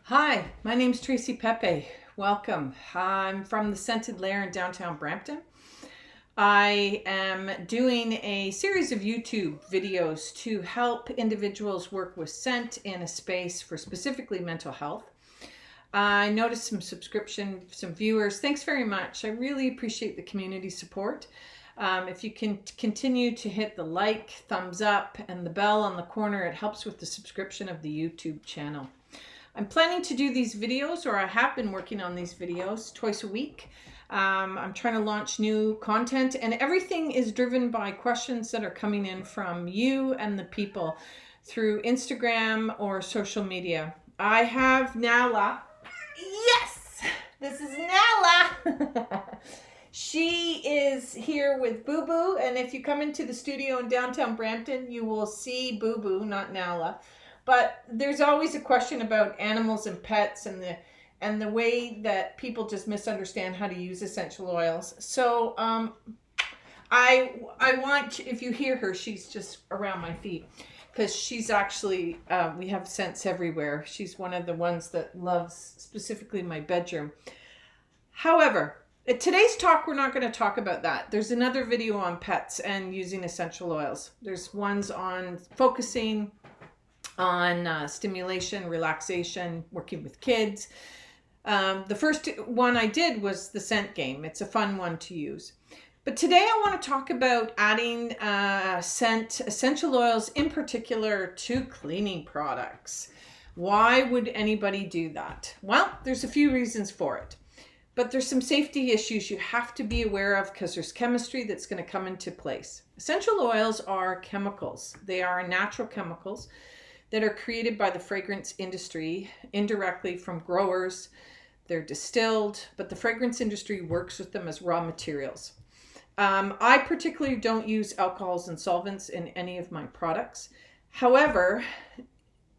Hi, my name's Tracy Pepe. Welcome. I'm from the Scented Lair in downtown Brampton. I am doing a series of YouTube videos to help individuals work with scent in a space for specifically mental health. I noticed some viewers. Thanks very much. I really appreciate the community support. If you can continue to hit the like, thumbs up, and the bell on the corner, it helps with the subscription of the YouTube channel. I'm planning to do these videos, or I have been working on these videos twice a week. I'm trying to launch new content, and everything is driven by questions that are coming in from you and the people through Instagram or social media. I have Nala. Yes, this is Nala. She is here with Boo Boo, and if you come into the studio in downtown Brampton, you will see Boo Boo, not Nala. But there's always a question about animals and pets and the way that people just misunderstand how to use essential oils. So I want, if you hear her, she's just around my feet because she's actually, we have scents everywhere. She's one of the ones that loves specifically my bedroom. However, at today's talk, we're not going to talk about that. There's another video on pets and using essential oils. There's ones on focusing on stimulation, relaxation, working with kids. The first one I did was the scent game. It's a fun one to use. But today I want to talk about adding scent, essential oils in particular to cleaning products. Why would anybody do that? Well, there's a few reasons for it. But there's some safety issues you have to be aware of because there's chemistry that's going to come into place. Essential oils are chemicals. They are natural chemicals that are created by the fragrance industry indirectly from growers. They're distilled, but the fragrance industry works with them as raw materials. I particularly don't use alcohols and solvents in any of my products. However,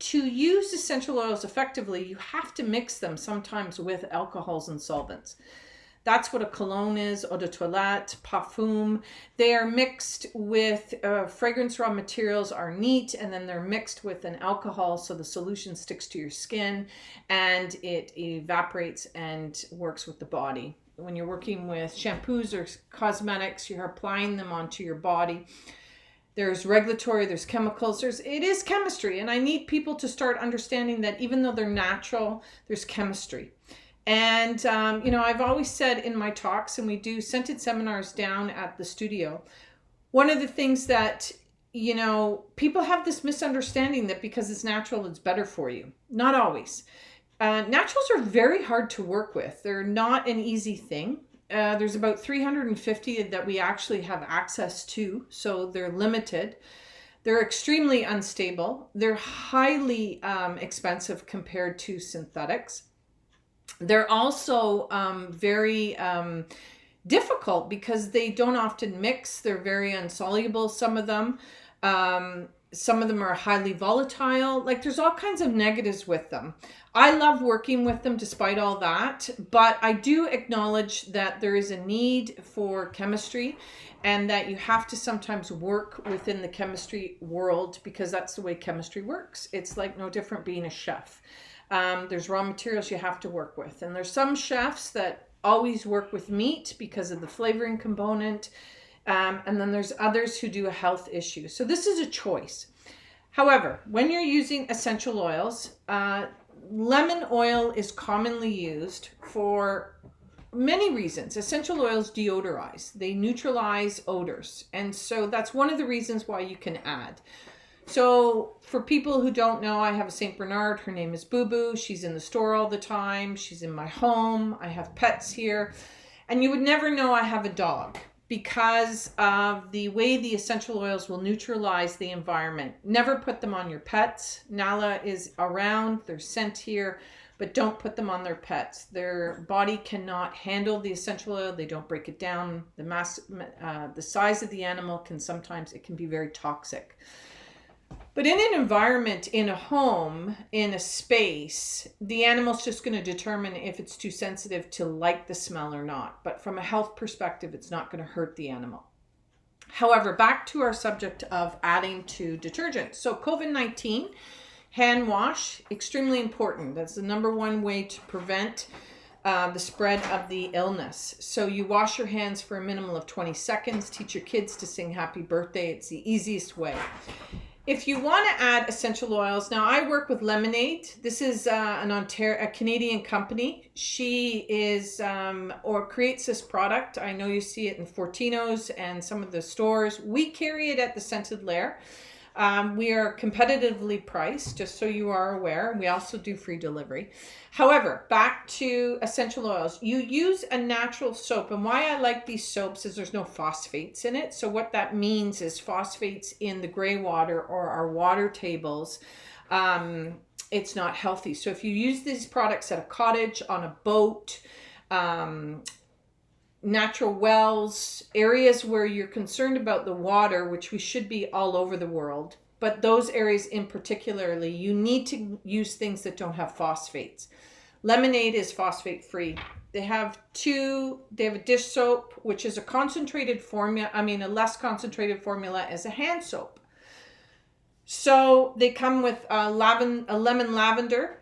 to use essential oils effectively, you have to mix them sometimes with alcohols and solvents. That's what a cologne is, eau de toilette, parfum. They are mixed with fragrance raw materials are neat, and then they're mixed with an alcohol so the solution sticks to your skin and it evaporates and works with the body. When you're working with shampoos or cosmetics, you're applying them onto your body. There's regulatory, there's chemicals, it is chemistry, and I need people to start understanding that even though they're natural, there's chemistry. And, I've always said in my talks, and we do scented seminars down at the studio, one of the things that, people have this misunderstanding that because it's natural, it's better for you. Not always. Naturals are very hard to work with. They're not an easy thing. There's about 350 that we actually have access to, so they're limited. They're extremely unstable. They're highly expensive compared to synthetics. They're also very difficult because they don't often mix. They're very insoluble, some of them. Some of them are highly volatile. Like there's all kinds of negatives with them. I love working with them despite all that, but I do acknowledge that there is a need for chemistry and that you have to sometimes work within the chemistry world because that's the way chemistry works. It's like no different being a chef. There's raw materials you have to work with. And there's some chefs that always work with meat because of the flavoring component. And then there's others who do a health issue. So this is a choice. However, when you're using essential oils, lemon oil is commonly used for many reasons. Essential oils deodorize. They neutralize odors. And so that's one of the reasons why you can add. So for people who don't know, I have a St. Bernard. Her name is Boo Boo. She's in the store all the time. She's in my home. I have pets here. And you would never know I have a dog because of the way the essential oils will neutralize the environment. Never put them on your pets. Nala is around. There's scent here, but don't put them on their pets. Their body cannot handle the essential oil. They don't break it down. The size of the animal it can be very toxic. But in an environment, in a home, in a space, the animal's just going to determine if it's too sensitive to like the smell or not. But from a health perspective, it's not going to hurt the animal. However, back to our subject of adding to detergent. So COVID-19 Hand wash, extremely important. That's the number one way to prevent the spread of the illness. So you wash your hands for a minimum of 20 seconds. Teach your kids to sing happy birthday. It's the easiest way. If you want to add essential oils, now I work with Lemonade. This is a Canadian company. She is or creates this product. I know you see it in Fortino's and some of the stores. We carry it at the Scented Lair. We are competitively priced, just so you are aware. We also do free delivery. However, back to essential oils. You use a natural soap, and why I like these soaps is there's no phosphates in it. So what that means is phosphates in the gray water or our water tables, it's not healthy. So if you use these products at a cottage, on a boat, natural wells, areas where you're concerned about the water, which we should be all over the world, but those areas in particularly, you need to use things that don't have phosphates. Lemonade is phosphate free. They have a dish soap, which is a concentrated formula, a less concentrated formula as a hand soap. So they come with a lemon lavender.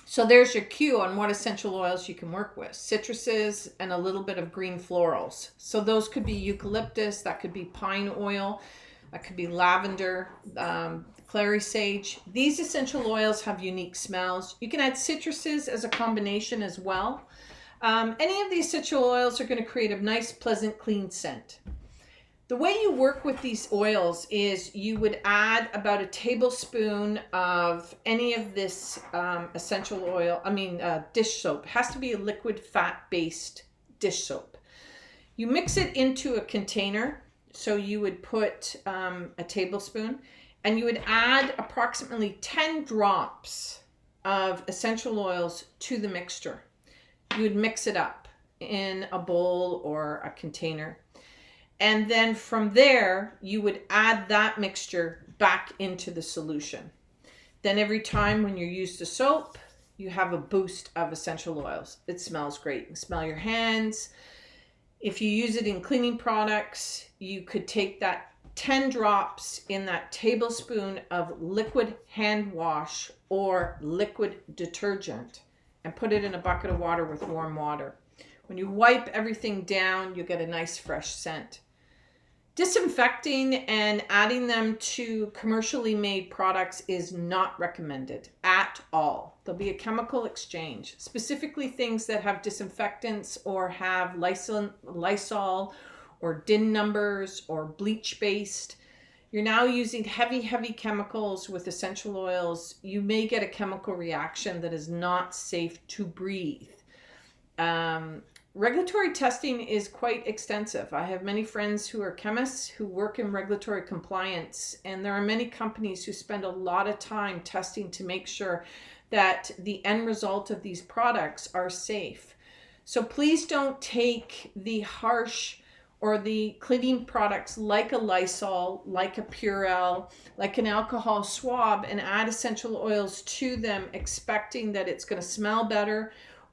So there's your cue on what essential oils you can work with. Citruses and a little bit of green florals. So those could be eucalyptus, that could be pine oil, that could be lavender, clary sage. These essential oils have unique smells. You can add citruses as a combination as well. Any of these essential oils are going to create a nice, pleasant, clean scent. The way you work with these oils is you would add about a tablespoon of any of this essential oil, dish soap. It has to be a liquid fat-based dish soap. You mix it into a container. So you would put a tablespoon, and you would add approximately 10 drops of essential oils to the mixture. You would mix it up in a bowl or a container. And then from there, you would add that mixture back into the solution. Then every time when you use the soap, you have a boost of essential oils. It smells great. You can smell your hands. If you use it in cleaning products, you could take that 10 drops in that tablespoon of liquid hand wash or liquid detergent and put it in a bucket of water with warm water. When you wipe everything down, you get a nice fresh scent. Disinfecting and adding them to commercially made products is not recommended at all. There'll be a chemical exchange, specifically things that have disinfectants or have Lysol or DIN numbers or bleach based. You're now using heavy chemicals with essential oils. You may get a chemical reaction that is not safe to breathe. Regulatory testing is quite extensive. I have many friends who are chemists who work in regulatory compliance, and there are many companies who spend a lot of time testing to make sure that the end result of these products are safe. So please don't take the harsh or the cleaning products like a Lysol, like a Purell, like an alcohol swab, and add essential oils to them expecting that it's going to smell better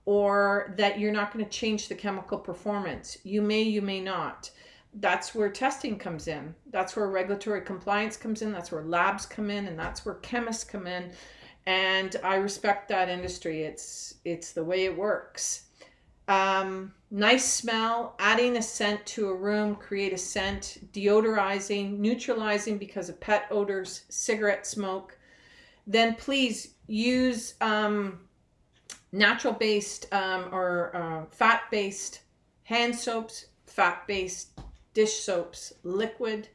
or that you're not going to change the chemical performance. You may, you may not. That's where testing comes in. That's where regulatory compliance comes in. That's where labs come in, and that's where chemists come in. And I respect that industry. It's the way it works. Nice smell, adding a scent to a room, create a scent, deodorizing, neutralizing because of pet odors, cigarette smoke. Then please use natural-based or fat-based hand soaps, fat-based dish soaps, liquid,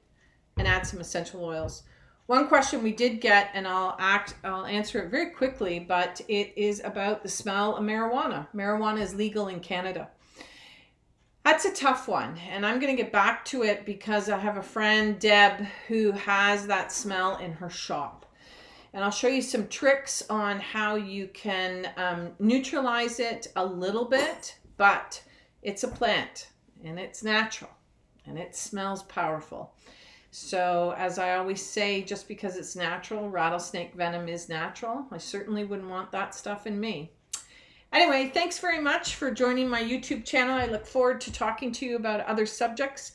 and add some essential oils. One question we did get, and I'll answer it very quickly, but it is about the smell of marijuana. Marijuana is legal in Canada. That's a tough one, and I'm going to get back to it because I have a friend, Deb, who has that smell in her shop. And I'll show you some tricks on how you can neutralize it a little bit, but it's a plant and it's natural and it smells powerful. So as I always say, just because it's natural, rattlesnake venom is natural. I certainly wouldn't want that stuff in me. Anyway, thanks very much for joining my YouTube channel. I look forward to talking to you about other subjects.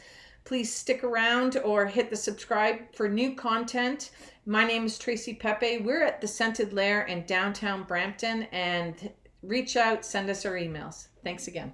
Please stick around or hit the subscribe for new content. My name is Tracy Pepe. We're at the Scented Lair in downtown Brampton, and reach out, send us our emails. Thanks again.